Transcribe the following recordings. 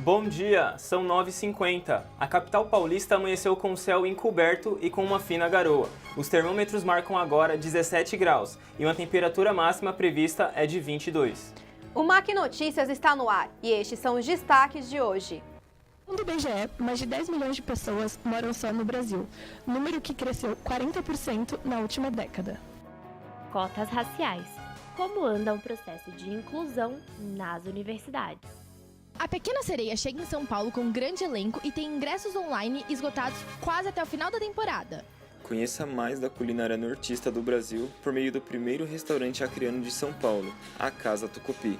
Bom dia, são 9h50. A capital paulista amanheceu com o céu encoberto e com uma fina garoa. Os termômetros marcam agora 17 graus e uma temperatura máxima prevista é de 22. O MAC Notícias está no ar e estes são os destaques de hoje. Segundo o IBGE, mais de 10 milhões de pessoas moram só no Brasil, número que cresceu 40% na última década. Cotas raciais. Como anda o processo de inclusão nas universidades? A Pequena Sereia chega em São Paulo com um grande elenco e tem ingressos online esgotados quase até o final da temporada. Conheça mais da culinária nortista do Brasil por meio do primeiro restaurante acreano de São Paulo, a Casa Tucupi.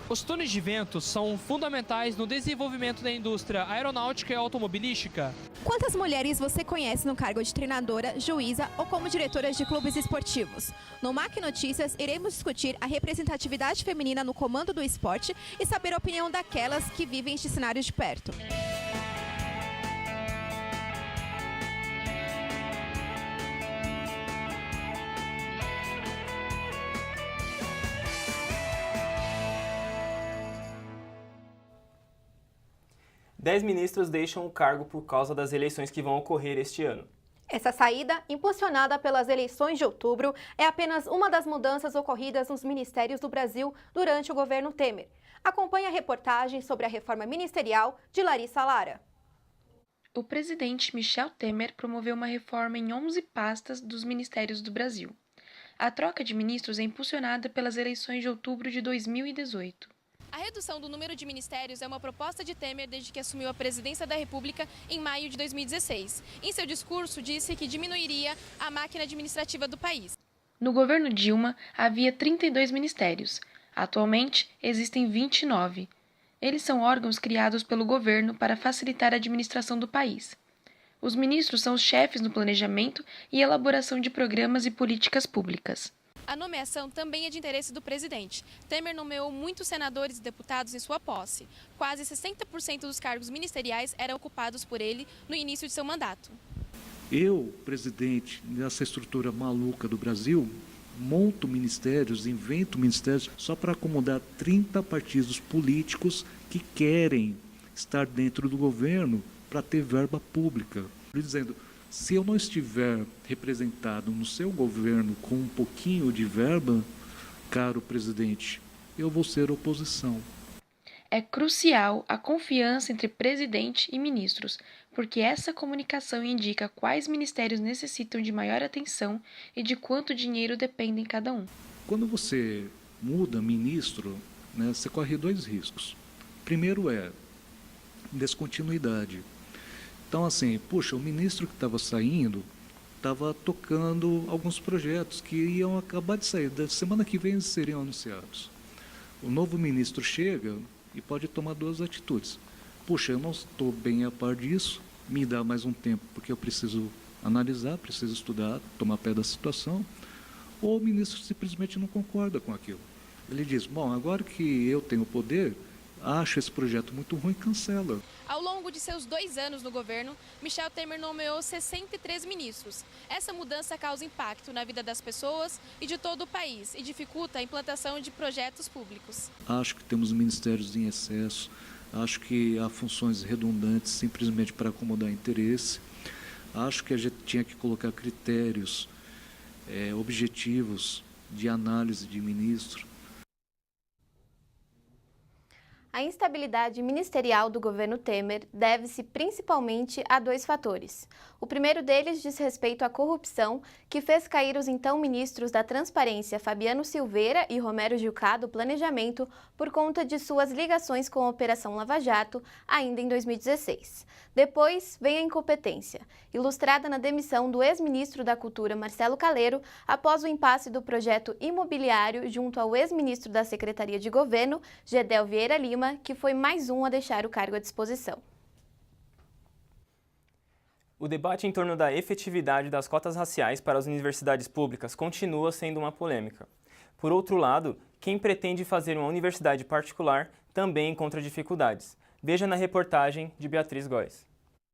Os túneis de vento são fundamentais no desenvolvimento da indústria aeronáutica e automobilística. Quantas mulheres você conhece no cargo de treinadora, juíza ou como diretoras de clubes esportivos? No MAC Notícias, iremos discutir a representatividade feminina no comando do esporte e saber a opinião daquelas que vivem este cenário de perto. Dez ministros deixam o cargo por causa das eleições que vão ocorrer este ano. Essa saída, impulsionada pelas eleições de outubro, é apenas uma das mudanças ocorridas nos ministérios do Brasil durante o governo Temer. Acompanhe a reportagem sobre a reforma ministerial de Larissa Lara. O presidente Michel Temer promoveu uma reforma em 11 pastas dos ministérios do Brasil. A troca de ministros é impulsionada pelas eleições de outubro de 2018. A redução do número de ministérios é uma proposta de Temer desde que assumiu a presidência da República em maio de 2016. Em seu discurso, disse que diminuiria a máquina administrativa do país. No governo Dilma, havia 32 ministérios. Atualmente, existem 29. Eles são órgãos criados pelo governo para facilitar a administração do país. Os ministros são os chefes no planejamento e elaboração de programas e políticas públicas. A nomeação também é de interesse do presidente. Temer nomeou muitos senadores e deputados em sua posse. Quase 60% dos cargos ministeriais eram ocupados por ele no início de seu mandato. Eu, presidente dessa estrutura maluca do Brasil, monto ministérios, invento ministérios só para acomodar 30 partidos políticos que querem estar dentro do governo para ter verba pública. Dizendo, se eu não estiver representado no seu governo com um pouquinho de verba, caro presidente, eu vou ser oposição. É crucial a confiança entre presidente e ministros, porque essa comunicação indica quais ministérios necessitam de maior atenção e de quanto dinheiro depende em cada um. Quando você muda ministro, você corre dois riscos. Primeiro é descontinuidade. Então, assim, puxa, o ministro que estava saindo estava tocando alguns projetos que iam acabar de sair. Da semana que vem eles seriam anunciados. O novo ministro chega e pode tomar duas atitudes. Puxa, eu não estou bem a par disso, me dá mais um tempo, porque eu preciso analisar, preciso estudar, tomar pé da situação. Ou o ministro simplesmente não concorda com aquilo. Ele diz, bom, agora que eu tenho poder, acho esse projeto muito ruim, cancela. Ao longo de seus 2 anos no governo, Michel Temer nomeou 63 ministros. Essa mudança causa impacto na vida das pessoas e de todo o país e dificulta a implantação de projetos públicos. Acho que temos ministérios em excesso, acho que há funções redundantes simplesmente para acomodar interesse. Acho que a gente tinha que colocar critérios objetivos de análise de ministro. A instabilidade ministerial do governo Temer deve-se principalmente a 2 fatores. O primeiro deles diz respeito à corrupção, que fez cair os então ministros da Transparência Fabiano Silveira e Romero Jucá do Planejamento por conta de suas ligações com a Operação Lava Jato, ainda em 2016. Depois vem a incompetência, ilustrada na demissão do ex-ministro da Cultura Marcelo Calero após o impasse do projeto imobiliário junto ao ex-ministro da Secretaria de Governo, Gedel Vieira Lima, que foi mais um a deixar o cargo à disposição. O debate em torno da efetividade das cotas raciais para as universidades públicas continua sendo uma polêmica. Por outro lado, quem pretende fazer uma universidade particular também encontra dificuldades. Veja na reportagem de Beatriz Góes.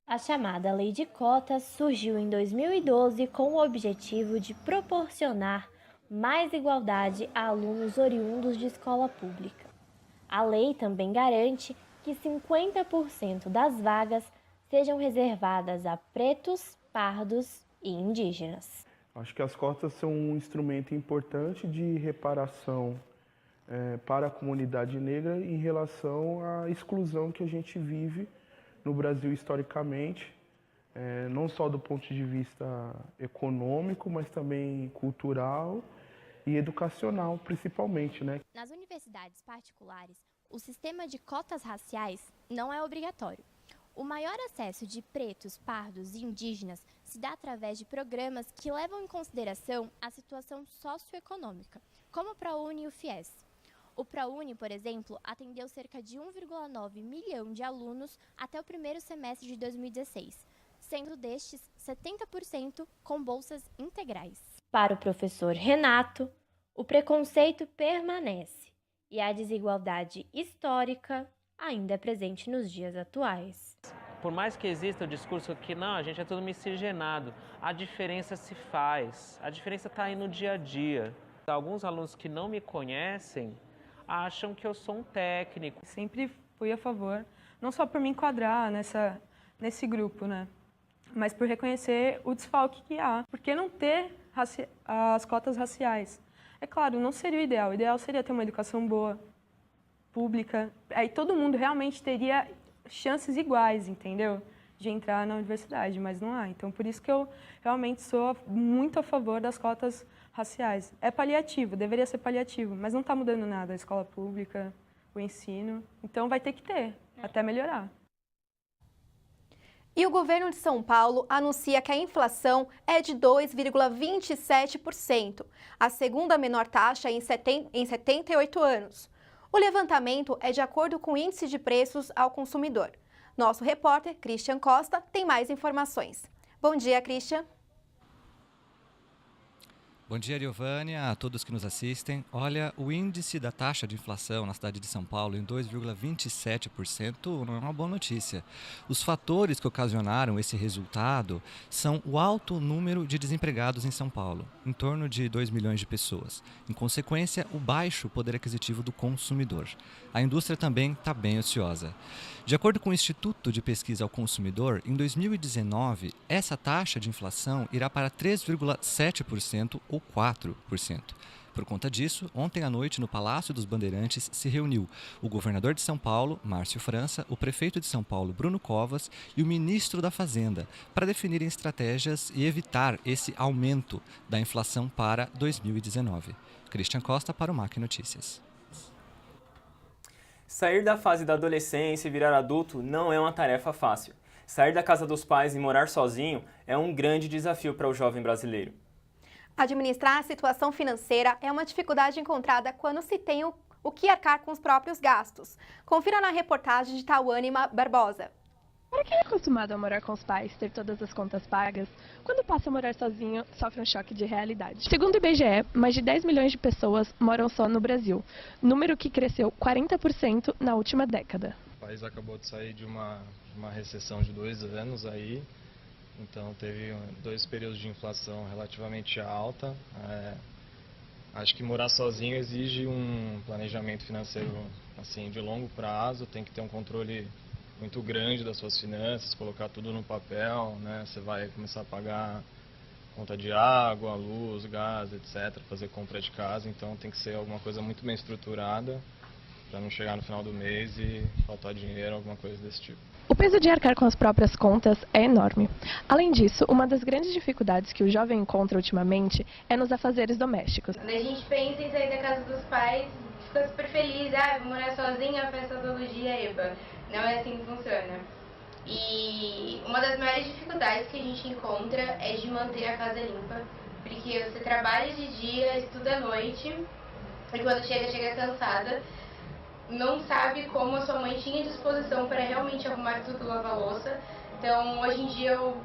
A chamada Lei de Cotas surgiu em 2012 com o objetivo de proporcionar mais igualdade a alunos oriundos de escola pública. A lei também garante que 50% das vagas sejam reservadas a pretos, pardos e indígenas. Acho que as cotas são um instrumento importante de reparação para a comunidade negra em relação à exclusão que a gente vive no Brasil historicamente, não só do ponto de vista econômico, mas também cultural e educacional, principalmente, né? Nas universidades particulares, o sistema de cotas raciais não é obrigatório. O maior acesso de pretos, pardos e indígenas se dá através de programas que levam em consideração a situação socioeconômica, como o ProUni e o FIES. O ProUni, por exemplo, atendeu cerca de 1,9 milhão de alunos até o primeiro semestre de 2016, sendo destes 70% com bolsas integrais. Para o professor Renato, o preconceito permanece e a desigualdade histórica ainda é presente nos dias atuais. Por mais que exista o discurso que não, a gente é tudo miscigenado, a diferença se faz, a diferença está aí no dia a dia. Alguns alunos que não me conhecem acham que eu sou um técnico. Sempre fui a favor, não só por me enquadrar nesse grupo, né? Mas por reconhecer o desfalque que há. Por que não ter as cotas raciais? É claro, não seria o ideal seria ter uma educação boa, pública, aí todo mundo realmente teria chances iguais, entendeu? De entrar na universidade, mas não há. Então, por isso que eu realmente sou muito a favor das cotas raciais. É paliativo, deveria ser paliativo, mas não está mudando nada a escola pública, o ensino. Então, vai ter que ter, até melhorar. E o governo de São Paulo anuncia que a inflação é de 2,27%, a segunda menor taxa em 78 anos. O levantamento é de acordo com o Índice de Preços ao Consumidor. Nosso repórter, Christian Costa, tem mais informações. Bom dia, Christian. Bom dia, Giovânia, a todos que nos assistem. Olha, o índice da taxa de inflação na cidade de São Paulo em 2,27% não é uma boa notícia. Os fatores que ocasionaram esse resultado são o alto número de desempregados em São Paulo, em torno de 2 milhões de pessoas. Em consequência, o baixo poder aquisitivo do consumidor. A indústria também está bem ociosa. De acordo com o Instituto de Pesquisa ao Consumidor, em 2019, essa taxa de inflação irá para 3,7% ou 4%. Por conta disso, ontem à noite, no Palácio dos Bandeirantes, se reuniu o governador de São Paulo, Márcio França, o prefeito de São Paulo, Bruno Covas, e o ministro da Fazenda, para definirem estratégias e evitar esse aumento da inflação para 2019. Christian Costa para o MAC Notícias. Sair da fase da adolescência e virar adulto não é uma tarefa fácil. Sair da casa dos pais e morar sozinho é um grande desafio para o jovem brasileiro. Administrar a situação financeira é uma dificuldade encontrada quando se tem o que arcar com os próprios gastos. Confira na reportagem de Tawane Barbosa. Para quem é acostumado a morar com os pais, ter todas as contas pagas, quando passa a morar sozinho, sofre um choque de realidade. Segundo o IBGE, mais de 10 milhões de pessoas moram só no Brasil, número que cresceu 40% na última década. O país acabou de sair de uma recessão de 2 anos aí, então teve 2 períodos de inflação relativamente alta. Acho que morar sozinho exige um planejamento financeiro assim, de longo prazo, tem que ter um controle muito grande das suas finanças, colocar tudo no papel, né? Você vai começar a pagar conta de água, luz, gás, etc., fazer compra de casa, então tem que ser alguma coisa muito bem estruturada para não chegar no final do mês e faltar dinheiro, alguma coisa desse tipo. O peso de arcar com as próprias contas é enorme. Além disso, uma das grandes dificuldades que o jovem encontra ultimamente é nos afazeres domésticos. Quando a gente pensa em sair da casa dos pais, fica super feliz, vou morar sozinha, faz odontologia, eba. Não é assim que funciona. E uma das maiores dificuldades que a gente encontra é de manter a casa limpa, porque você trabalha de dia, estuda à noite, e quando chega cansada, não sabe como a sua mãe tinha disposição para realmente arrumar tudo, lavar louça. Então, hoje em dia eu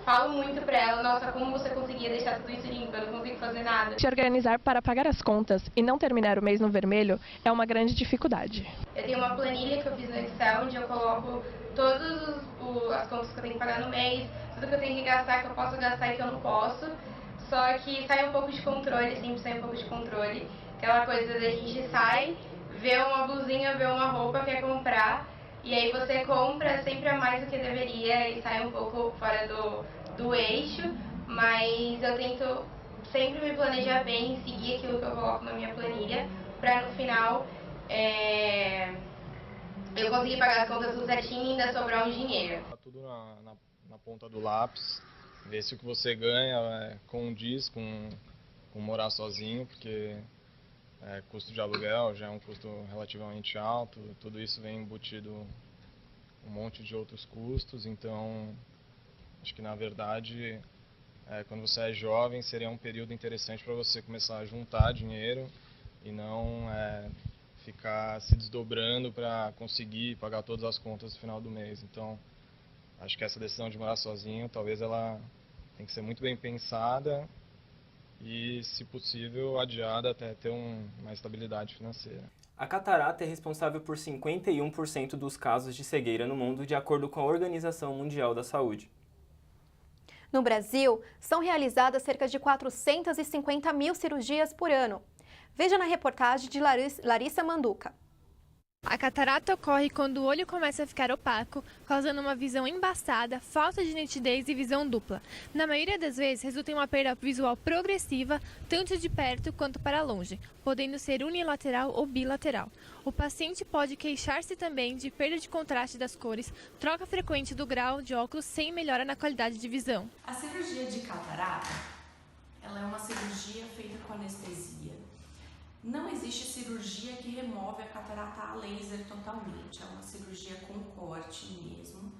falo muito pra ela, nossa, como você conseguia deixar tudo isso limpo, eu não consigo fazer nada. Se organizar para pagar as contas e não terminar o mês no vermelho é uma grande dificuldade. Eu tenho uma planilha que eu fiz no Excel, onde eu coloco todas as contas que eu tenho que pagar no mês, tudo que eu tenho que gastar, que eu posso gastar e que eu não posso. Só que sai um pouco de controle, sempre sai um pouco de controle. Aquela coisa da gente sai, vê uma blusinha, vê uma roupa, quer comprar, e aí você compra sempre a mais do que deveria e sai um pouco fora do eixo, mas eu tento sempre me planejar bem e seguir aquilo que eu coloco na minha planilha, para no final eu conseguir pagar as contas tudo certinho e ainda sobrar um dinheiro. Tá tudo na ponta do lápis, ver se o que você ganha condiz com morar sozinho, porque custo de aluguel já é um custo relativamente alto, tudo isso vem embutido um monte de outros custos, então acho que na verdade quando você é jovem seria um período interessante para você começar a juntar dinheiro e não ficar se desdobrando para conseguir pagar todas as contas no final do mês. Então acho que essa decisão de morar sozinho, talvez ela tem que ser muito bem pensada e, se possível, adiada até ter uma estabilidade financeira. A catarata é responsável por 51% dos casos de cegueira no mundo, de acordo com a Organização Mundial da Saúde. No Brasil, são realizadas cerca de 450 mil cirurgias por ano. Veja na reportagem de Larissa Manduca. A catarata ocorre quando o olho começa a ficar opaco, causando uma visão embaçada, falta de nitidez e visão dupla. Na maioria das vezes, resulta em uma perda visual progressiva, tanto de perto quanto para longe, podendo ser unilateral ou bilateral. O paciente pode queixar-se também de perda de contraste das cores, troca frequente do grau de óculos sem melhora na qualidade de visão. A cirurgia de catarata, ela é uma cirurgia feita com anestesia. Não existe cirurgia que remove a catarata a laser totalmente, é uma cirurgia com corte mesmo,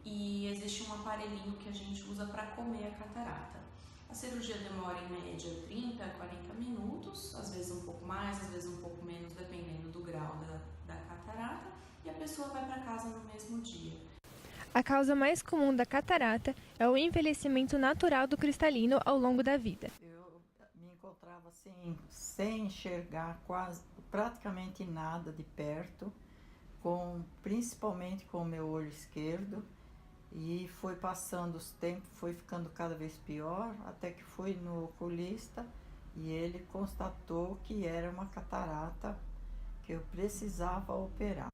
e existe um aparelhinho que a gente usa para comer a catarata. A cirurgia demora em média 30 a 40 minutos, às vezes um pouco mais, às vezes um pouco menos, dependendo do grau da catarata, e a pessoa vai para casa no mesmo dia. A causa mais comum da catarata é o envelhecimento natural do cristalino ao longo da vida. Encontrava assim, sem enxergar praticamente nada de perto, principalmente com o meu olho esquerdo, e foi passando os tempos, foi ficando cada vez pior, até que fui no oculista e ele constatou que era uma catarata que eu precisava operar.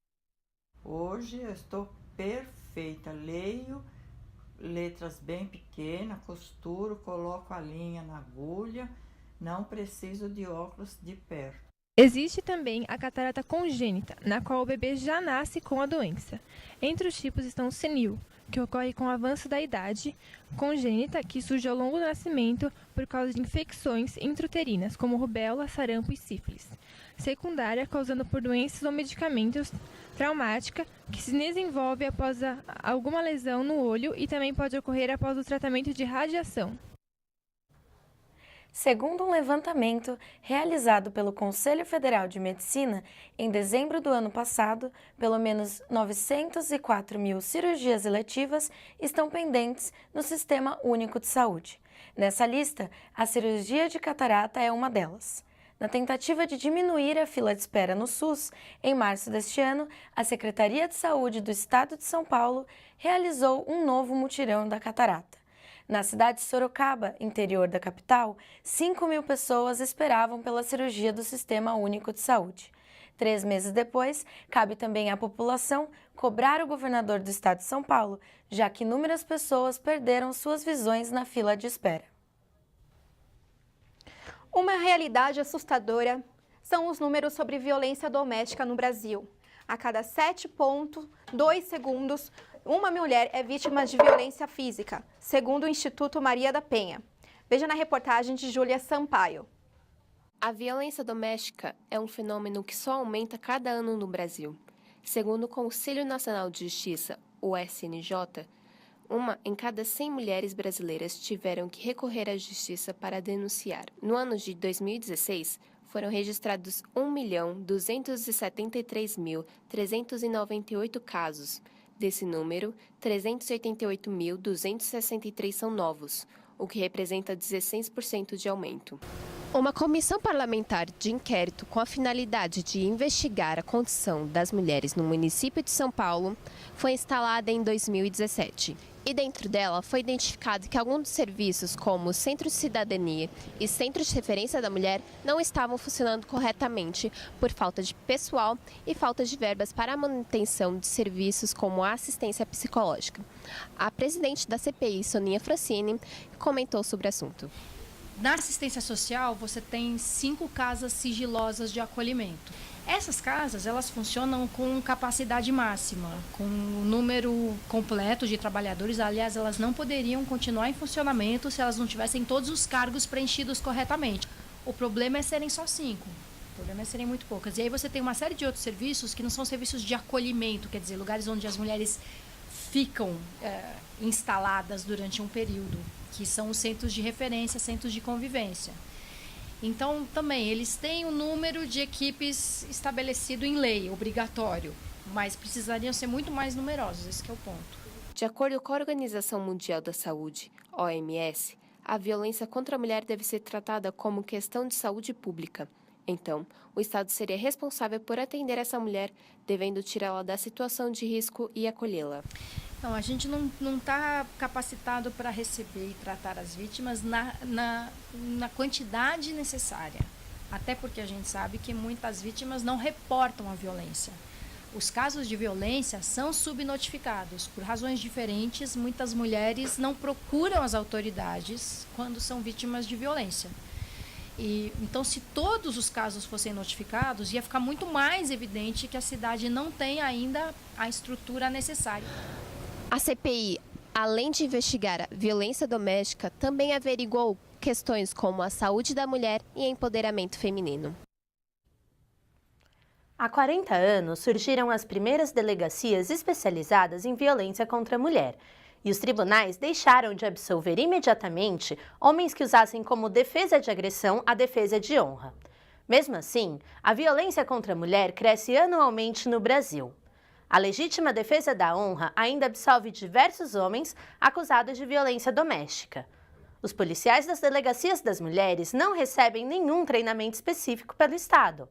Hoje eu estou perfeita, leio letras bem pequenas, costuro, coloco a linha na agulha. Não preciso de óculos de perto. Existe também a catarata congênita, na qual o bebê já nasce com a doença. Entre os tipos estão o senil, que ocorre com o avanço da idade, congênita, que surge ao longo do nascimento por causa de infecções intrauterinas, como rubéola, sarampo e sífilis. Secundária, causando por doenças ou medicamentos, traumática, que se desenvolve após alguma lesão no olho e também pode ocorrer após o tratamento de radiação. Segundo um levantamento realizado pelo Conselho Federal de Medicina, em dezembro do ano passado, pelo menos 904 mil cirurgias eletivas estão pendentes no Sistema Único de Saúde. Nessa lista, a cirurgia de catarata é uma delas. Na tentativa de diminuir a fila de espera no SUS, em março deste ano, a Secretaria de Saúde do Estado de São Paulo realizou um novo mutirão da catarata. Na cidade de Sorocaba, interior da capital, 5 mil pessoas esperavam pela cirurgia do Sistema Único de Saúde. 3 meses depois, cabe também à população cobrar o governador do estado de São Paulo, já que inúmeras pessoas perderam suas visões na fila de espera. Uma realidade assustadora são os números sobre violência doméstica no Brasil. A cada 7,2 segundos, uma mulher é vítima de violência física, segundo o Instituto Maria da Penha. Veja na reportagem de Júlia Sampaio. A violência doméstica é um fenômeno que só aumenta cada ano no Brasil. Segundo o Conselho Nacional de Justiça, o SNJ, 1 em cada 100 mulheres brasileiras tiveram que recorrer à justiça para denunciar. No ano de 2016, foram registrados 1.273.398 casos. Desse número, 388.263 são novos, o que representa 16% de aumento. Uma comissão parlamentar de inquérito com a finalidade de investigar a condição das mulheres no município de São Paulo foi instalada em 2017 E dentro dela foi identificado que alguns dos serviços, como o Centro de Cidadania e Centro de Referência da Mulher, não estavam funcionando corretamente por falta de pessoal e falta de verbas para a manutenção de serviços como a assistência psicológica. A presidente da CPI, Soninha Francini, comentou sobre o assunto. Na assistência social, você tem 5 casas sigilosas de acolhimento. Essas casas, elas funcionam com capacidade máxima, com o número completo de trabalhadores. Aliás, elas não poderiam continuar em funcionamento se elas não tivessem todos os cargos preenchidos corretamente. O problema é serem só 5. O problema é serem muito poucas. E aí você tem uma série de outros serviços que não são serviços de acolhimento, quer dizer, lugares onde as mulheres ficam instaladas durante um período, que são os centros de referência, centros de convivência. Então, também, eles têm um número de equipes estabelecido em lei, obrigatório, mas precisariam ser muito mais numerosos, esse que é o ponto. De acordo com a Organização Mundial da Saúde, OMS, a violência contra a mulher deve ser tratada como questão de saúde pública. Então, o Estado seria responsável por atender essa mulher, devendo tirá-la da situação de risco e acolhê-la. Não, a gente não está capacitado para receber e tratar as vítimas na quantidade necessária. Até porque a gente sabe que muitas vítimas não reportam a violência. Os casos de violência são subnotificados. Por razões diferentes, muitas mulheres não procuram as autoridades quando são vítimas de violência. Então, se todos os casos fossem notificados, ia ficar muito mais evidente que a cidade não tem ainda a estrutura necessária. A CPI, além de investigar a violência doméstica, também averiguou questões como a saúde da mulher e empoderamento feminino. Há 40 anos surgiram as primeiras delegacias especializadas em violência contra a mulher. E os tribunais deixaram de absolver imediatamente homens que usassem como defesa de agressão a defesa de honra. Mesmo assim, a violência contra a mulher cresce anualmente no Brasil. A legítima defesa da honra ainda absolve diversos homens acusados de violência doméstica. Os policiais das delegacias das mulheres não recebem nenhum treinamento específico pelo Estado.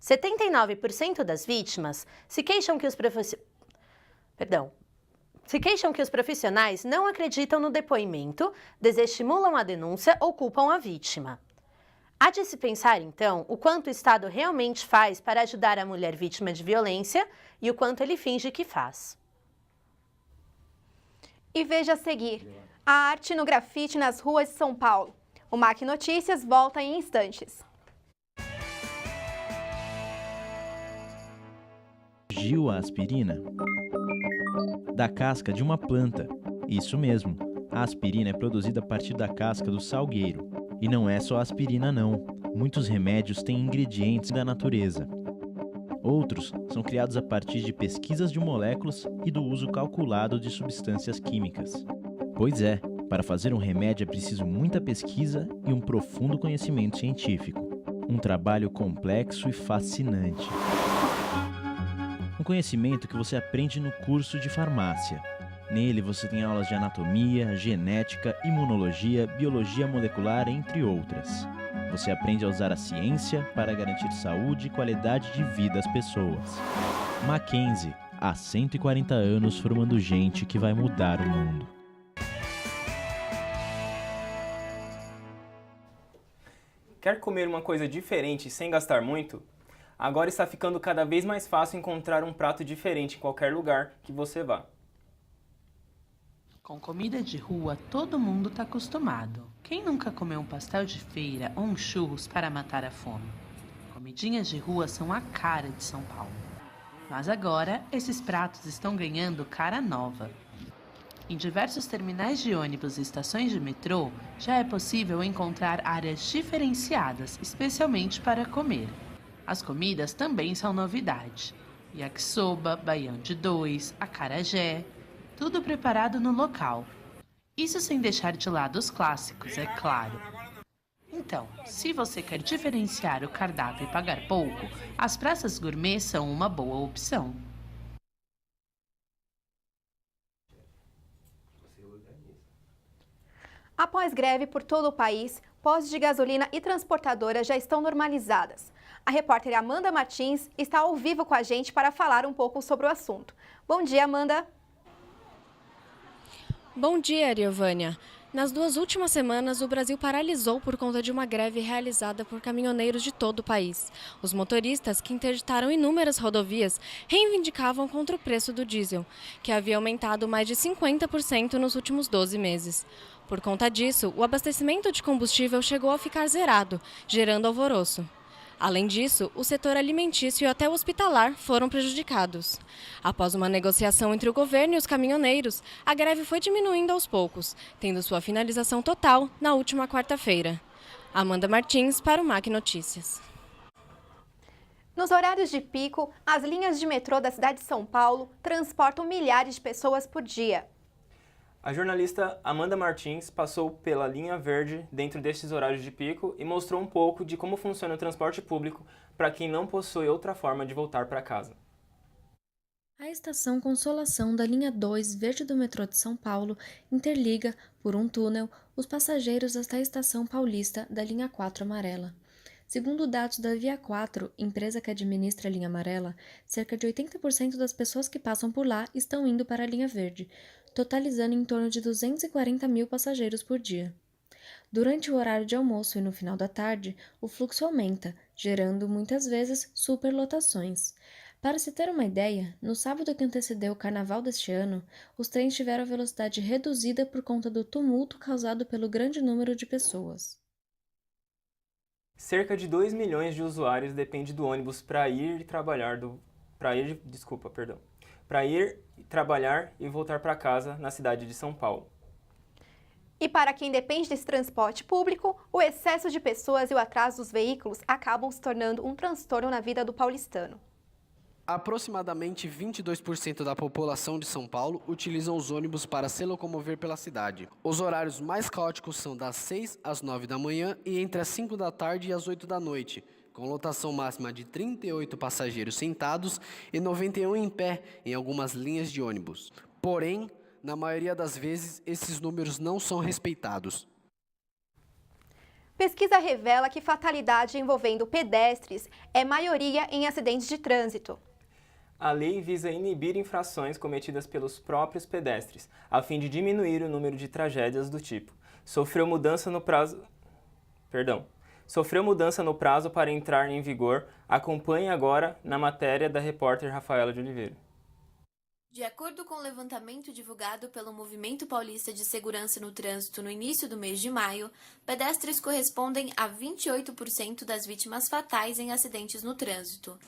79% das vítimas se queixam que os profissionais não acreditam no depoimento, desestimulam a denúncia ou culpam a vítima. Há de se pensar, então, o quanto o Estado realmente faz para ajudar a mulher vítima de violência e o quanto ele finge que faz. E veja a seguir, a arte no grafite nas ruas de São Paulo. O MAC Notícias volta em instantes. Surgiu a aspirina da casca de uma planta. Isso mesmo, a aspirina é produzida a partir da casca do salgueiro. E não é só aspirina não, muitos remédios têm ingredientes da natureza. Outros são criados a partir de pesquisas de moléculas e do uso calculado de substâncias químicas. Pois é, para fazer um remédio é preciso muita pesquisa e um profundo conhecimento científico. Um trabalho complexo e fascinante. Um conhecimento que você aprende no curso de farmácia. Nele você tem aulas de anatomia, genética, imunologia, biologia molecular, entre outras. Você aprende a usar a ciência para garantir saúde e qualidade de vida às pessoas. Mackenzie, há 140 anos formando gente que vai mudar o mundo. Quer comer uma coisa diferente sem gastar muito? Agora está ficando cada vez mais fácil encontrar um prato diferente em qualquer lugar que você vá. Com comida de rua, todo mundo está acostumado. Quem nunca comeu um pastel de feira ou um churros para matar a fome? Comidinhas de rua são a cara de São Paulo. Mas agora, esses pratos estão ganhando cara nova. Em diversos terminais de ônibus e estações de metrô, já é possível encontrar áreas diferenciadas, especialmente para comer. As comidas também são novidade. Yakisoba, baião de dois, acarajé... Tudo preparado no local. Isso sem deixar de lado os clássicos, é claro. Então, se você quer diferenciar o cardápio e pagar pouco, as praças gourmet são uma boa opção. Após greve por todo o país, postos de gasolina e transportadoras já estão normalizadas. A repórter Amanda Martins está ao vivo com a gente para falar um pouco sobre o assunto. Bom dia, Amanda. Bom dia, Ariovânia. Nas 2 últimas semanas, o Brasil paralisou por conta de uma greve realizada por caminhoneiros de todo o país. Os motoristas, que interditaram inúmeras rodovias, reivindicavam contra o preço do diesel, que havia aumentado mais de 50% nos últimos 12 meses. Por conta disso, o abastecimento de combustível chegou a ficar zerado, gerando alvoroço. Além disso, o setor alimentício e até o hospitalar foram prejudicados. Após uma negociação entre o governo e os caminhoneiros, a greve foi diminuindo aos poucos, tendo sua finalização total na última quarta-feira. Amanda Martins para o MAC Notícias. Nos horários de pico, as linhas de metrô da cidade de São Paulo transportam milhares de pessoas por dia. A jornalista Amanda Martins passou pela linha verde dentro desses horários de pico e mostrou um pouco de como funciona o transporte público para quem não possui outra forma de voltar para casa. A estação Consolação da linha 2 verde do metrô de São Paulo interliga, por um túnel, os passageiros até a estação paulista da linha 4 amarela. Segundo dados da Via 4, empresa que administra a linha amarela, cerca de 80% das pessoas que passam por lá estão indo para a linha verde, totalizando em torno de 240 mil passageiros por dia. Durante o horário de almoço e no final da tarde, o fluxo aumenta, gerando muitas vezes superlotações. Para se ter uma ideia, no sábado que antecedeu o carnaval deste ano, os trens tiveram a velocidade reduzida por conta do tumulto causado pelo grande número de pessoas. Cerca de 2 milhões de usuários dependem do ônibus para ir trabalhar e voltar para casa na cidade de São Paulo. E para quem depende desse transporte público, o excesso de pessoas e o atraso dos veículos acabam se tornando um transtorno na vida do paulistano. Aproximadamente 22% da população de São Paulo utilizam os ônibus para se locomover pela cidade. Os horários mais caóticos são das 6 às 9 da manhã e entre as 5 da tarde e as 8 da noite, com lotação máxima de 38 passageiros sentados e 91 em pé em algumas linhas de ônibus. Porém, na maioria das vezes, esses números não são respeitados. Pesquisa revela que fatalidade envolvendo pedestres é maioria em acidentes de trânsito. A lei visa inibir infrações cometidas pelos próprios pedestres, a fim de diminuir o número de tragédias do tipo. Sofreu mudança no prazo para entrar em vigor. Acompanhe agora na matéria da repórter Rafaela de Oliveira. De acordo com o levantamento divulgado pelo Movimento Paulista de Segurança no Trânsito no início do mês de maio, pedestres correspondem a 28% das vítimas fatais em acidentes no trânsito.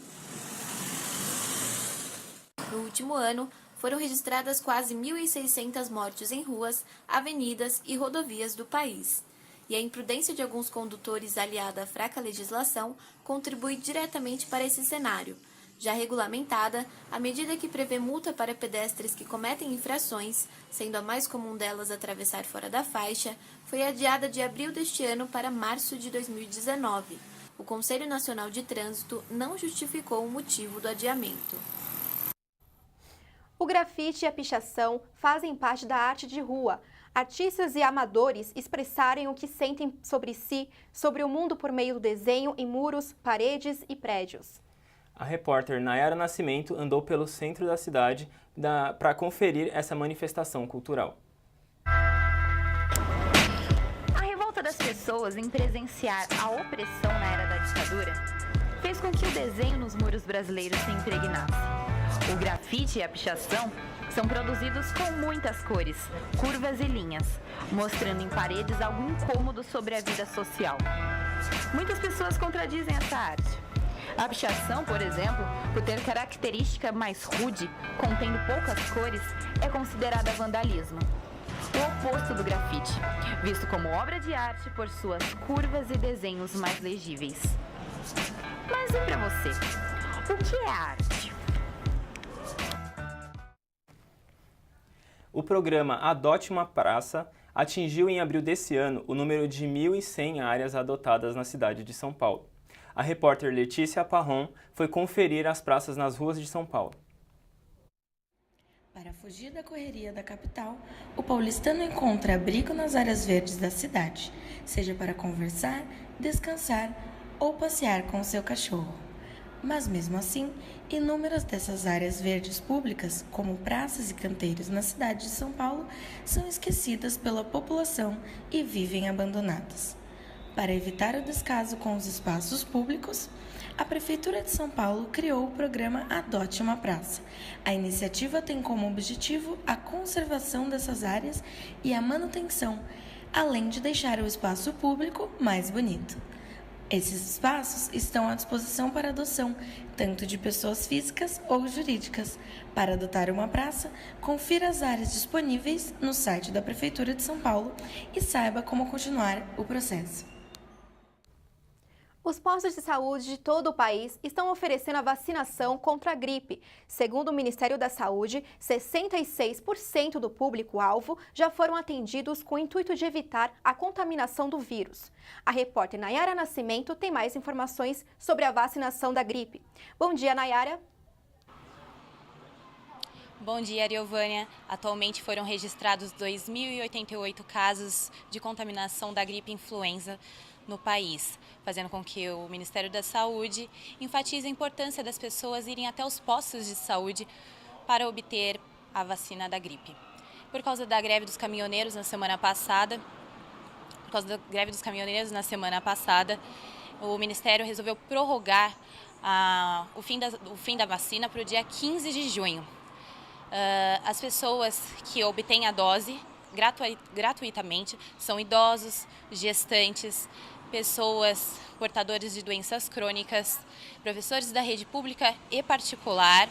No último ano, foram registradas quase 1.600 mortes em ruas, avenidas e rodovias do país. E a imprudência de alguns condutores aliada à fraca legislação contribui diretamente para esse cenário. Já regulamentada, a medida que prevê multa para pedestres que cometem infrações, sendo a mais comum delas atravessar fora da faixa, foi adiada de abril deste ano para março de 2019. O Conselho Nacional de Trânsito não justificou o motivo do adiamento. O grafite e a pichação fazem parte da arte de rua. Artistas e amadores expressarem o que sentem sobre si, sobre o mundo por meio do desenho em muros, paredes e prédios. A repórter Nayara Nascimento andou pelo centro da cidade para conferir essa manifestação cultural. A revolta das pessoas em presenciar a opressão na era da ditadura fez com que o desenho nos muros brasileiros se impregnasse. O grafite e a pichação são produzidos com muitas cores, curvas e linhas, mostrando em paredes algo incômodo sobre a vida social. Muitas pessoas contradizem essa arte. A pichação, por exemplo, por ter característica mais rude, contendo poucas cores, é considerada vandalismo. O oposto do grafite, visto como obra de arte por suas curvas e desenhos mais legíveis. Mas e para você? O que é arte? O programa Adote uma Praça atingiu em abril desse ano o número de 1.100 áreas adotadas na cidade de São Paulo. A repórter Letícia Parron foi conferir as praças nas ruas de São Paulo. Para fugir da correria da capital, o paulistano encontra abrigo nas áreas verdes da cidade, seja para conversar, descansar ou passear com o seu cachorro. Mas mesmo assim, inúmeras dessas áreas verdes públicas, como praças e canteiros na cidade de São Paulo, são esquecidas pela população e vivem abandonadas. Para evitar o descaso com os espaços públicos, a Prefeitura de São Paulo criou o programa Adote uma Praça. A iniciativa tem como objetivo a conservação dessas áreas e a manutenção, além de deixar o espaço público mais bonito. Esses espaços estão à disposição para adoção, tanto de pessoas físicas ou jurídicas. Para adotar uma praça, confira as áreas disponíveis no site da Prefeitura de São Paulo e saiba como continuar o processo. Os postos de saúde de todo o país estão oferecendo a vacinação contra a gripe. Segundo o Ministério da Saúde, 66% do público-alvo já foram atendidos com o intuito de evitar a contaminação do vírus. A repórter Nayara Nascimento tem mais informações sobre a vacinação da gripe. Bom dia, Nayara. Bom dia, Ariovânia. Atualmente foram registrados 2.088 casos de contaminação da gripe influenza no país, fazendo com que o Ministério da Saúde enfatize a importância das pessoas irem até os postos de saúde para obter a vacina da gripe. Por causa da greve dos caminhoneiros na semana passada, o Ministério resolveu prorrogar o fim da vacina para o dia 15 de junho. As pessoas que obtêm a dose gratuitamente são idosos, gestantes, pessoas portadoras de doenças crônicas, professores da rede pública e particular,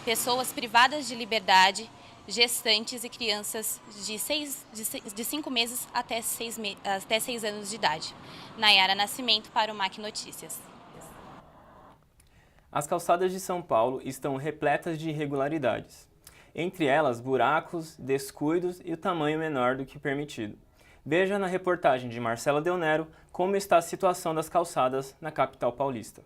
pessoas privadas de liberdade, gestantes e crianças de 5 meses até 6 anos de idade. Nayara Nascimento para o MAC Notícias. As calçadas de São Paulo estão repletas de irregularidades. Entre elas, buracos, descuidos e o tamanho menor do que permitido. Veja na reportagem de Marcela Del Nero como está a situação das calçadas na capital paulista.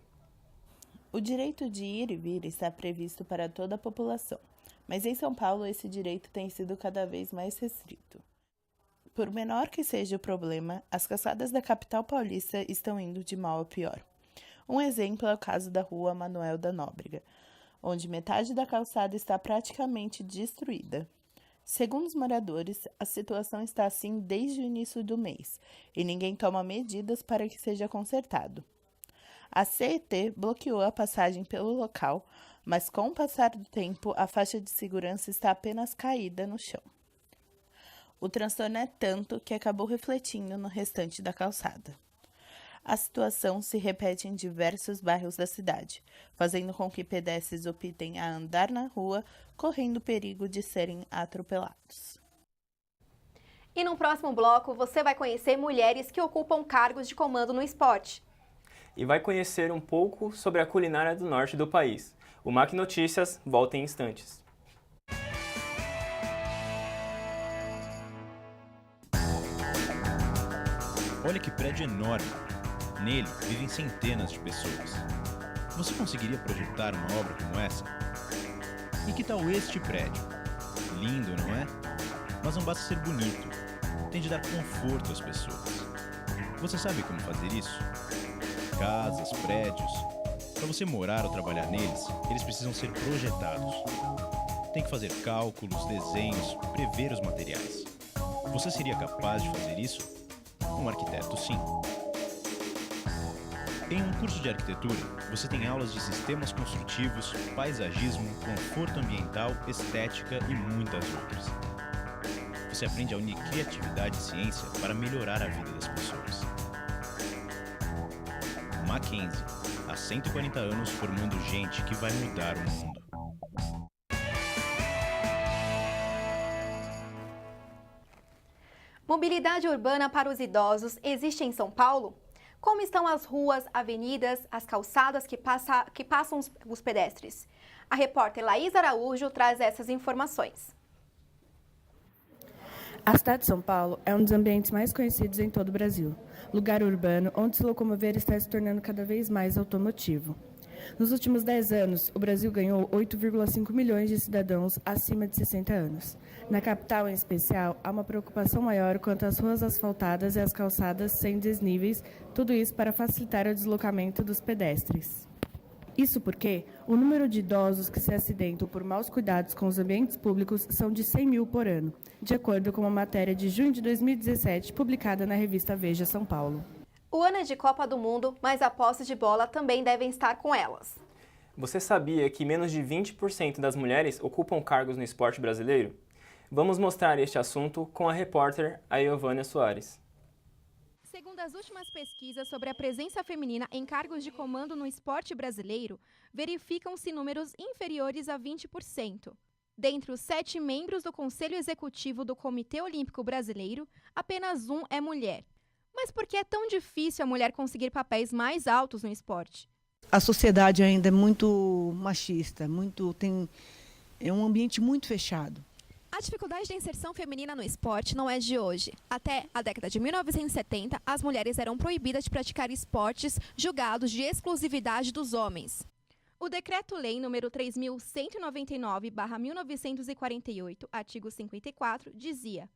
O direito de ir e vir está previsto para toda a população, mas em São Paulo esse direito tem sido cada vez mais restrito. Por menor que seja o problema, as calçadas da capital paulista estão indo de mal a pior. Um exemplo é o caso da rua Manuel da Nóbrega, onde metade da calçada está praticamente destruída. Segundo os moradores, a situação está assim desde o início do mês e ninguém toma medidas para que seja consertado. A CET bloqueou a passagem pelo local, mas com o passar do tempo, a faixa de segurança está apenas caída no chão. O transtorno é tanto que acabou refletindo no restante da calçada. A situação se repete em diversos bairros da cidade, fazendo com que pedestres optem a andar na rua, correndo perigo de serem atropelados. E no próximo bloco, você vai conhecer mulheres que ocupam cargos de comando no esporte. E vai conhecer um pouco sobre a culinária do norte do país. O MAC Notícias volta em instantes. Olha que prédio enorme! Nele vivem centenas de pessoas. Você conseguiria projetar uma obra como essa? E que tal este prédio? Lindo, não é? Mas não basta ser bonito. Tem de dar conforto às pessoas. Você sabe como fazer isso? Casas, prédios. Para você morar ou trabalhar neles, eles precisam ser projetados. Tem que fazer cálculos, desenhos, prever os materiais. Você seria capaz de fazer isso? Um arquiteto, sim. Em um curso de arquitetura, você tem aulas de sistemas construtivos, paisagismo, conforto ambiental, estética e muitas outras. Você aprende a unir criatividade e ciência para melhorar a vida das pessoas. Mackenzie, há 140 anos formando gente que vai mudar o mundo. Mobilidade urbana para os idosos existe em São Paulo? Como estão as ruas, avenidas, as calçadas que passam os pedestres? A repórter Laís Araújo traz essas informações. A cidade de São Paulo é um dos ambientes mais conhecidos em todo o Brasil. Lugar urbano onde se locomover está se tornando cada vez mais automotivo. Nos últimos 10 anos, o Brasil ganhou 8,5 milhões de cidadãos acima de 60 anos. Na capital, em especial, há uma preocupação maior quanto às ruas asfaltadas e as calçadas sem desníveis, tudo isso para facilitar o deslocamento dos pedestres. Isso porque o número de idosos que se acidentam por maus cuidados com os ambientes públicos são de 100 mil por ano, de acordo com uma matéria de junho de 2017, publicada na revista Veja São Paulo. O ano é de Copa do Mundo, mas a posse de bola também devem estar com elas. Você sabia que menos de 20% das mulheres ocupam cargos no esporte brasileiro? Vamos mostrar este assunto com a repórter Aiovânia Soares. Segundo as últimas pesquisas sobre a presença feminina em cargos de comando no esporte brasileiro, verificam-se números inferiores a 20%. Dentre os 7 membros do Conselho Executivo do Comitê Olímpico Brasileiro, apenas um é mulher. Mas por que é tão difícil a mulher conseguir papéis mais altos no esporte? A sociedade ainda é muito machista, é um ambiente muito fechado. A dificuldade da inserção feminina no esporte não é de hoje. Até a década de 1970, as mulheres eram proibidas de praticar esportes julgados de exclusividade dos homens. O Decreto-Lei nº 3.199/1948, artigo 54, dizia: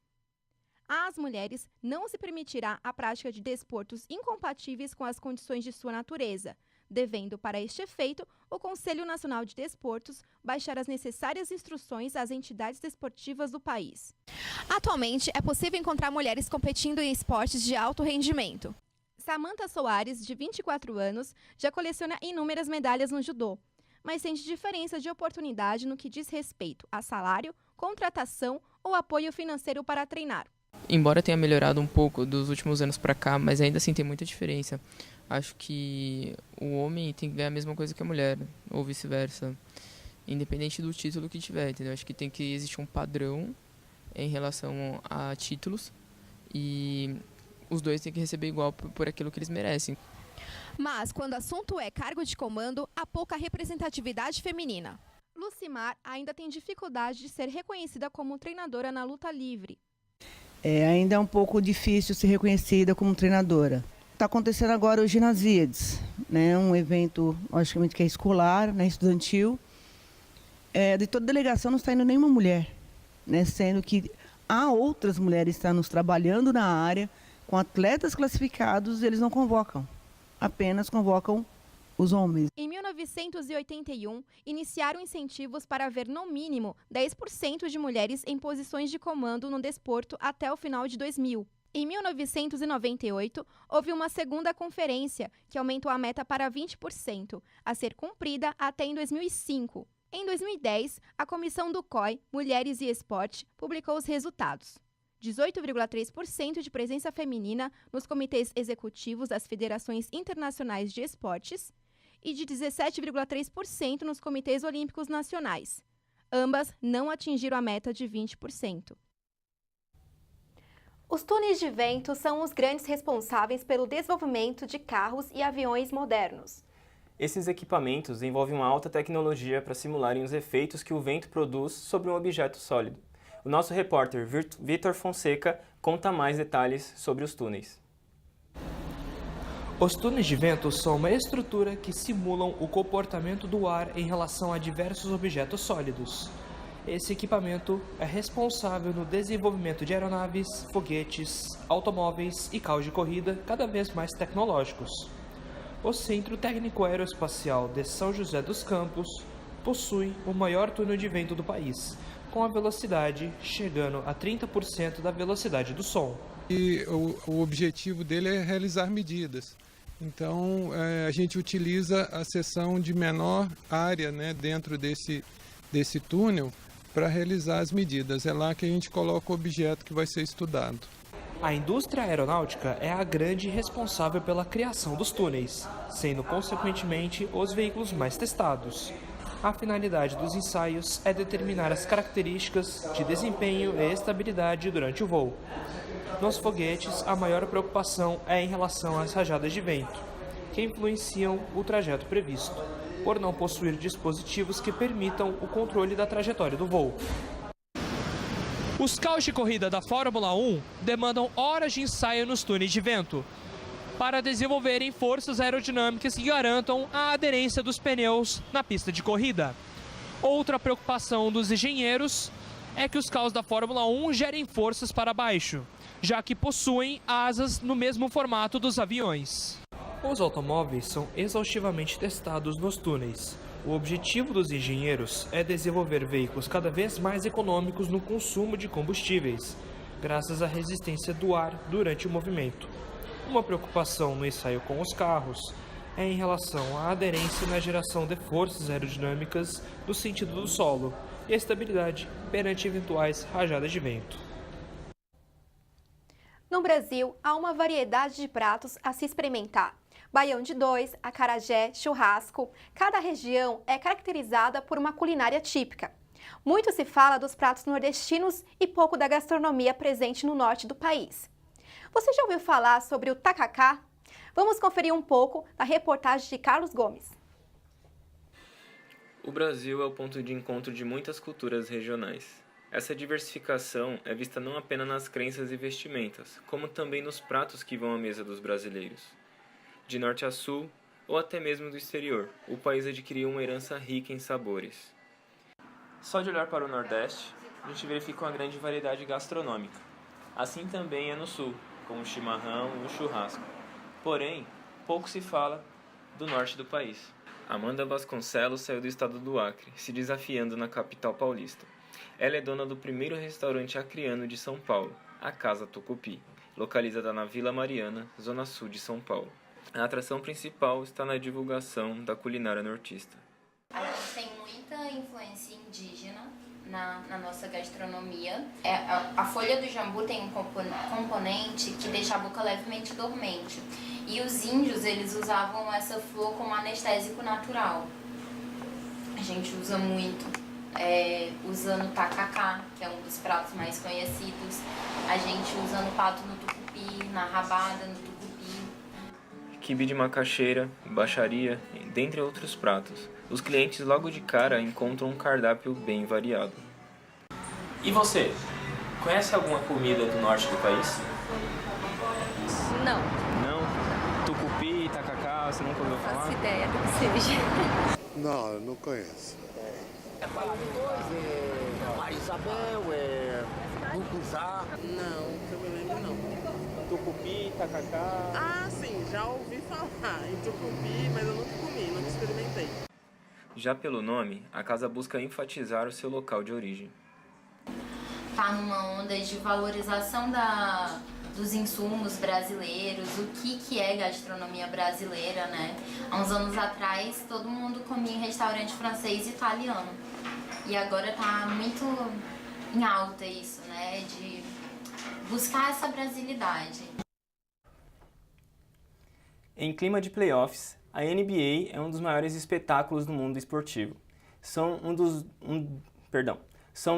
às mulheres não se permitirá a prática de desportos incompatíveis com as condições de sua natureza, devendo, para este efeito, o Conselho Nacional de Desportos baixar as necessárias instruções às entidades desportivas do país. Atualmente, é possível encontrar mulheres competindo em esportes de alto rendimento. Samantha Soares, de 24 anos, já coleciona inúmeras medalhas no judô, mas sente diferença de oportunidade no que diz respeito a salário, contratação ou apoio financeiro para treinar. Embora tenha melhorado um pouco dos últimos anos para cá, mas ainda assim tem muita diferença. Acho que o homem tem que ganhar a mesma coisa que a mulher, ou vice-versa, independente do título que tiver, entendeu? Acho que tem que existir um padrão em relação a títulos e os dois têm que receber igual por aquilo que eles merecem. Mas, quando o assunto é cargo de comando, há pouca representatividade feminina. Lucimar ainda tem dificuldade de ser reconhecida como treinadora na luta livre. Ainda é um pouco difícil ser reconhecida como treinadora. Está acontecendo agora o Ginasíades, né? Um evento, logicamente, que é escolar, né? Estudantil. De toda delegação não está indo nenhuma mulher, né? Sendo que há outras mulheres que estão trabalhando na área, com atletas classificados, eles não convocam, apenas convocam os homens. Em 1981, iniciaram incentivos para haver, no mínimo, 10% de mulheres em posições de comando no desporto até o final de 2000. Em 1998, houve uma segunda conferência, que aumentou a meta para 20%, a ser cumprida até em 2005. Em 2010, a Comissão do COI, Mulheres e Esporte, publicou os resultados. 18,3% de presença feminina nos comitês executivos das federações internacionais de esportes e de 17,3% nos comitês olímpicos nacionais. Ambas não atingiram a meta de 20%. Os túneis de vento são os grandes responsáveis pelo desenvolvimento de carros e aviões modernos. Esses equipamentos envolvem uma alta tecnologia para simularem os efeitos que o vento produz sobre um objeto sólido. O nosso repórter Vitor Fonseca conta mais detalhes sobre os túneis. Os túneis de vento são uma estrutura que simulam o comportamento do ar em relação a diversos objetos sólidos. Esse equipamento é responsável no desenvolvimento de aeronaves, foguetes, automóveis e carros de corrida cada vez mais tecnológicos. O Centro Técnico Aeroespacial de São José dos Campos possui o maior túnel de vento do país, com a velocidade chegando a 30% da velocidade do som. E o objetivo dele é realizar medidas. Então, a gente utiliza a seção de menor área, né, dentro desse túnel para realizar as medidas. É lá que a gente coloca o objeto que vai ser estudado. A indústria aeronáutica é a grande responsável pela criação dos túneis, sendo consequentemente os veículos mais testados. A finalidade dos ensaios é determinar as características de desempenho e estabilidade durante o voo. Nos foguetes, a maior preocupação é em relação às rajadas de vento, que influenciam o trajeto previsto, por não possuir dispositivos que permitam o controle da trajetória do voo. Os carros de corrida da Fórmula 1 demandam horas de ensaio nos túneis de vento, para desenvolverem forças aerodinâmicas que garantam a aderência dos pneus na pista de corrida. Outra preocupação dos engenheiros é que os carros da Fórmula 1 gerem forças para baixo, já que possuem asas no mesmo formato dos aviões. Os automóveis são exaustivamente testados nos túneis. O objetivo dos engenheiros é desenvolver veículos cada vez mais econômicos no consumo de combustíveis, graças à resistência do ar durante o movimento. Uma preocupação no ensaio com os carros é em relação à aderência na geração de forças aerodinâmicas no sentido do solo e a estabilidade perante eventuais rajadas de vento. No Brasil, há uma variedade de pratos a se experimentar. Baião de dois, acarajé, churrasco. Cada região é caracterizada por uma culinária típica. Muito se fala dos pratos nordestinos e pouco da gastronomia presente no norte do país. Você já ouviu falar sobre o tacacá? Vamos conferir um pouco da reportagem de Carlos Gomes. O Brasil é o ponto de encontro de muitas culturas regionais. Essa diversificação é vista não apenas nas crenças e vestimentas, como também nos pratos que vão à mesa dos brasileiros. De norte a sul, ou até mesmo do exterior, o país adquiriu uma herança rica em sabores. Só de olhar para o Nordeste, a gente verifica uma grande variedade gastronômica. Assim também é no Sul, com o chimarrão e o churrasco. Porém, pouco se fala do norte do país. Amanda Vasconcelos saiu do estado do Acre, se desafiando na capital paulista. Ela é dona do primeiro restaurante acreano de São Paulo, a Casa Tucupi, localizada na Vila Mariana, zona sul de São Paulo. A atração principal está na divulgação da culinária nortista. A gente tem muita influência indígena na nossa gastronomia. A folha do jambu tem um componente que deixa a boca levemente dormente. E os índios, eles usavam essa flor como anestésico natural. A gente usa muito, usando tacacá, que é um dos pratos mais conhecidos. A gente usa no pato no tucupi, na rabada no tucupi. Quibe de macaxeira, baixaria, dentre outros pratos. Os clientes logo de cara encontram um cardápio bem variado. E você? Conhece alguma comida do norte do país? Não. Não? Tucupi, tacacá, você nunca ouviu falar? Não faço ideia do que seja. Não, eu não conheço. Isabel, Mucuzá. Não, que eu me lembro não. Tucupi, tacacá. Ah, sim, já ouvi falar em tucupi, mas eu nunca comi, nunca experimentei. Já pelo nome, a casa busca enfatizar o seu local de origem. Tá numa onda de valorização dos insumos brasileiros, o que é gastronomia brasileira, né? Há uns anos atrás, todo mundo comia em restaurante francês e italiano. E agora tá muito em alta isso, né? De buscar essa brasilidade. Em clima de playoffs, a NBA é um dos maiores espetáculos do mundo esportivo. São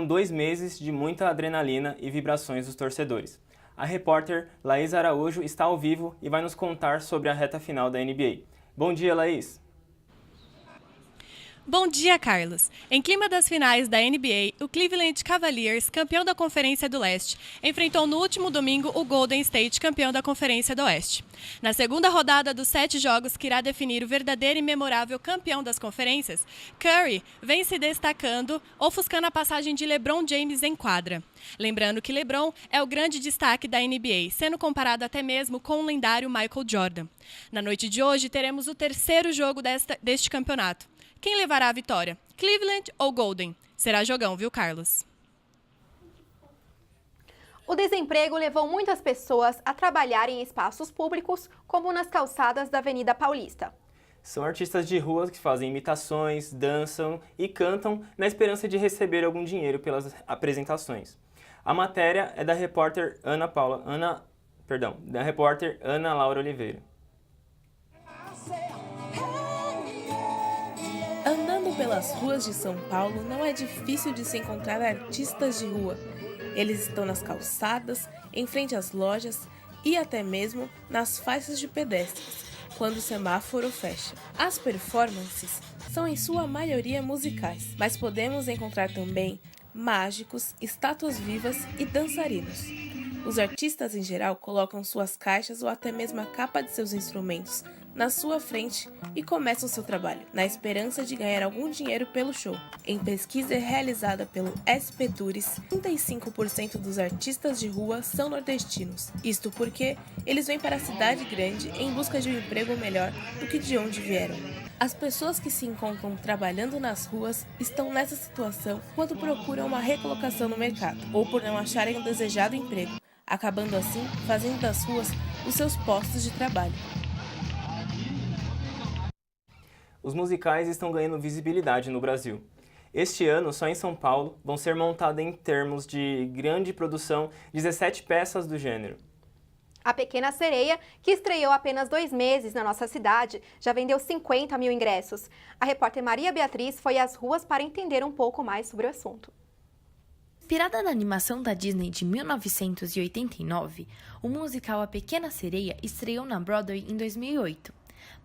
2 meses de muita adrenalina e vibrações dos torcedores. A repórter Laís Araújo está ao vivo e vai nos contar sobre a reta final da NBA. Bom dia, Laís! Bom dia, Carlos. Em clima das finais da NBA, o Cleveland Cavaliers, campeão da Conferência do Leste, enfrentou no último domingo o Golden State, campeão da Conferência do Oeste. Na segunda rodada dos 7 jogos que irá definir o verdadeiro e memorável campeão das conferências, Curry vem se destacando, ofuscando a passagem de LeBron James em quadra. Lembrando que LeBron é o grande destaque da NBA, sendo comparado até mesmo com o lendário Michael Jordan. Na noite de hoje, teremos o terceiro jogo deste campeonato. Quem levará a vitória? Cleveland ou Golden? Será jogão, viu, Carlos? O desemprego levou muitas pessoas a trabalhar em espaços públicos, como nas calçadas da Avenida Paulista. São artistas de rua que fazem imitações, dançam e cantam na esperança de receber algum dinheiro pelas apresentações. A matéria é da repórter Ana Laura Oliveira. Andando pelas ruas de São Paulo, não é difícil de se encontrar artistas de rua. Eles estão nas calçadas, em frente às lojas e até mesmo nas faixas de pedestres, quando o semáforo fecha. As performances são em sua maioria musicais, mas podemos encontrar também mágicos, estátuas vivas e dançarinos. Os artistas em geral colocam suas caixas ou até mesmo a capa de seus instrumentos na sua frente e começam seu trabalho, na esperança de ganhar algum dinheiro pelo show. Em pesquisa realizada pelo SP Tours, 35% dos artistas de rua são nordestinos. Isto porque eles vêm para a cidade grande em busca de um emprego melhor do que de onde vieram. As pessoas que se encontram trabalhando nas ruas estão nessa situação quando procuram uma recolocação no mercado ou por não acharem o desejado emprego, acabando assim fazendo das ruas os seus postos de trabalho. Os musicais estão ganhando visibilidade no Brasil. Este ano, só em São Paulo, vão ser montadas em termos de grande produção 17 peças do gênero. A Pequena Sereia, que estreou há apenas 2 meses na nossa cidade, já vendeu 50 mil ingressos. A repórter Maria Beatriz foi às ruas para entender um pouco mais sobre o assunto. Inspirada na animação da Disney de 1989, o musical A Pequena Sereia estreou na Broadway em 2008.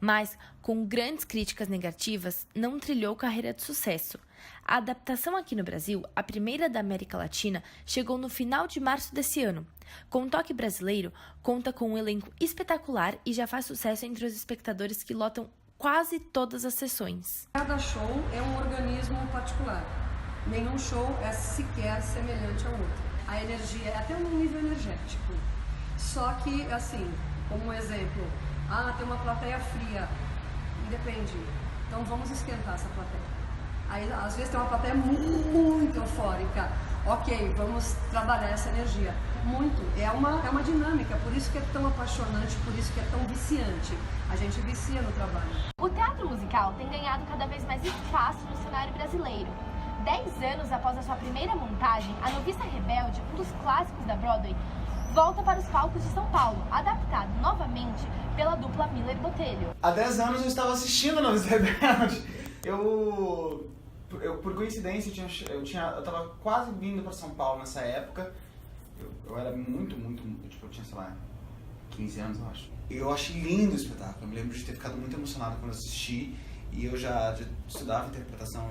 Mas, com grandes críticas negativas, não trilhou carreira de sucesso. A adaptação aqui no Brasil, a primeira da América Latina, chegou no final de março desse ano. Com toque brasileiro, conta com um elenco espetacular e já faz sucesso entre os espectadores que lotam quase todas as sessões. Cada show é um organismo particular. Nenhum show é sequer semelhante ao outro. A energia é até um nível energético. Só que, assim, como um exemplo, tem uma plateia fria, depende, então vamos esquentar essa plateia. Aí, às vezes tem uma plateia muito eufórica, ok, vamos trabalhar essa energia. Muito, é uma dinâmica, por isso que é tão apaixonante, por isso que é tão viciante. A gente vicia no trabalho. O teatro musical tem ganhado cada vez mais espaço no cenário brasileiro. 10 anos após a sua primeira montagem, A Noviça Rebelde, um dos clássicos da Broadway, volta para os palcos de São Paulo, adaptado novamente pela dupla Miller Botelho. Há 10 anos eu estava assistindo A Noviça Rebelde. Eu por coincidência, eu estava quase vindo para São Paulo nessa época. Eu era muito, tipo, eu tinha, sei lá, 15 anos, eu acho. Eu achei lindo o espetáculo, eu me lembro de ter ficado muito emocionado quando assisti. E eu já estudava interpretação,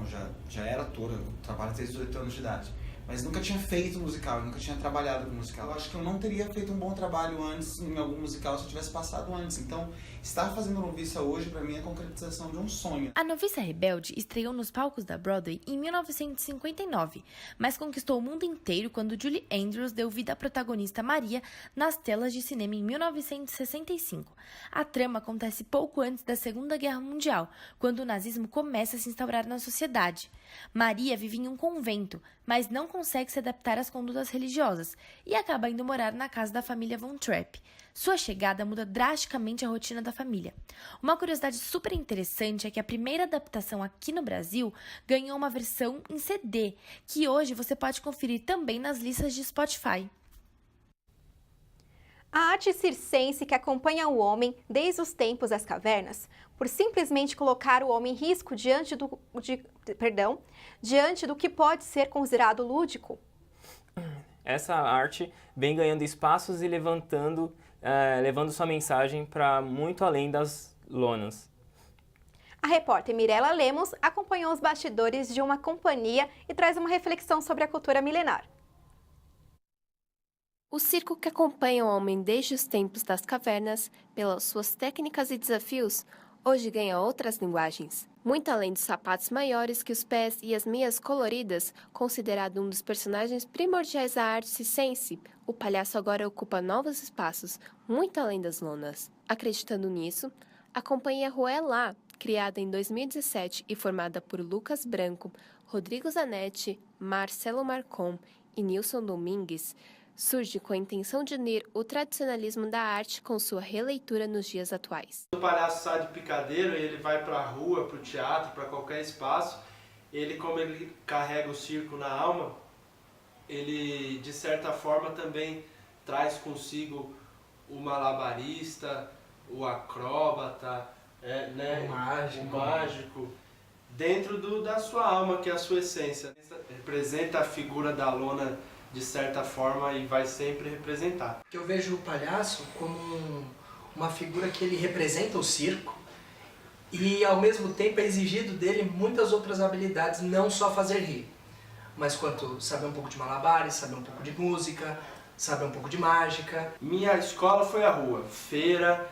já era ator, eu trabalho desde os 8 anos de idade. Mas nunca tinha feito musical, eu nunca tinha trabalhado com musical. Eu acho que eu não teria feito um bom trabalho antes em algum musical se eu tivesse passado antes. Então, estar fazendo Noviça hoje, pra mim, é a concretização de um sonho. A Noviça Rebelde estreou nos palcos da Broadway em 1959, mas conquistou o mundo inteiro quando Julie Andrews deu vida à protagonista Maria nas telas de cinema em 1965. A trama acontece pouco antes da Segunda Guerra Mundial, quando o nazismo começa a se instaurar na sociedade. Maria vive em um convento, mas não consegue se adaptar às condutas religiosas e acaba indo morar na casa da família Von Trapp. Sua chegada muda drasticamente a rotina da família. Uma curiosidade super interessante é que a primeira adaptação aqui no Brasil ganhou uma versão em CD, que hoje você pode conferir também nas listas de Spotify. A arte circense que acompanha o homem desde os tempos das cavernas, por simplesmente colocar o homem em risco diante do que pode ser considerado lúdico. Essa arte vem ganhando espaços e levando sua mensagem para muito além das lonas. A repórter Mirella Lemos acompanhou os bastidores de uma companhia e traz uma reflexão sobre a cultura milenar. O circo que acompanha o homem desde os tempos das cavernas, pelas suas técnicas e desafios, hoje ganha outras linguagens. Muito além dos sapatos maiores que os pés e as meias coloridas, considerado um dos personagens primordiais da arte circense, o palhaço agora ocupa novos espaços, muito além das lonas. Acreditando nisso, a companhia Ruelá, criada em 2017 e formada por Lucas Branco, Rodrigo Zanetti, Marcelo Marcon e Nilson Domingues, surge com a intenção de unir o tradicionalismo da arte com sua releitura nos dias atuais. O palhaço sai de picadeiro, ele vai para a rua, para o teatro, para qualquer espaço. Como ele carrega o circo na alma, ele de certa forma também traz consigo o malabarista, o acróbata, o mágico, dentro da sua alma, que é a sua essência. Representa a figura da lona de certa forma e vai sempre representar. Eu vejo o palhaço como uma figura que ele representa o circo e ao mesmo tempo é exigido dele muitas outras habilidades, não só fazer rir, mas quanto saber um pouco de malabares, saber um pouco de música, saber um pouco de mágica. Minha escola foi a rua, feira,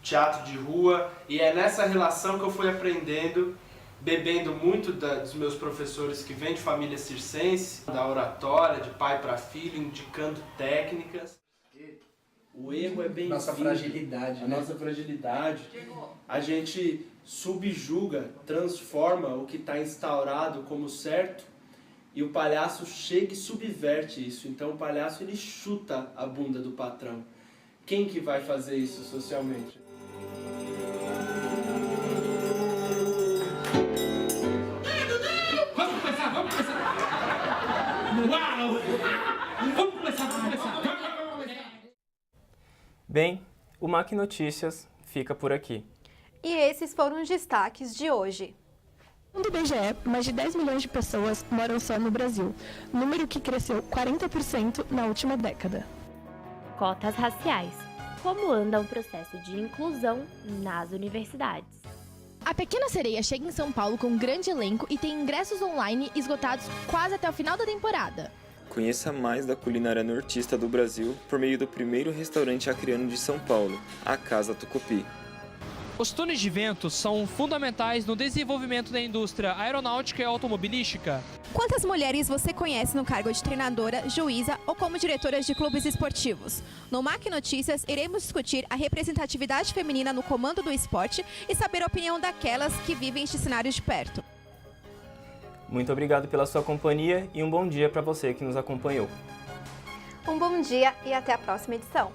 teatro de rua, e é nessa relação que eu fui aprendendo, bebendo muito dos meus professores que vêm de família circense, da oratória, de pai para filho, indicando técnicas. O erro é bem-vindo. Nossa fragilidade, né? Nossa fragilidade. A gente subjuga, transforma o que está instaurado como certo, e o palhaço chega e subverte isso. Então o palhaço ele chuta a bunda do patrão. Quem que vai fazer isso socialmente? Vamos começar! Uau! Vamos começar! Bem, o MAC Notícias fica por aqui. E esses foram os destaques de hoje. Segundo o IBGE, mais de 10 milhões de pessoas moram só no Brasil, número que cresceu 40% na última década. Cotas raciais. Como anda o processo de inclusão nas universidades? A Pequena Sereia chega em São Paulo com um grande elenco e tem ingressos online esgotados quase até o final da temporada. Conheça mais da culinária nortista do Brasil por meio do primeiro restaurante acreano de São Paulo, a Casa Tucupi. Os túneis de vento são fundamentais no desenvolvimento da indústria aeronáutica e automobilística. Quantas mulheres você conhece no cargo de treinadora, juíza ou como diretoras de clubes esportivos? No MAC Notícias, iremos discutir a representatividade feminina no comando do esporte e saber a opinião daquelas que vivem este cenário de perto. Muito obrigado pela sua companhia e um bom dia para você que nos acompanhou. Um bom dia e até a próxima edição.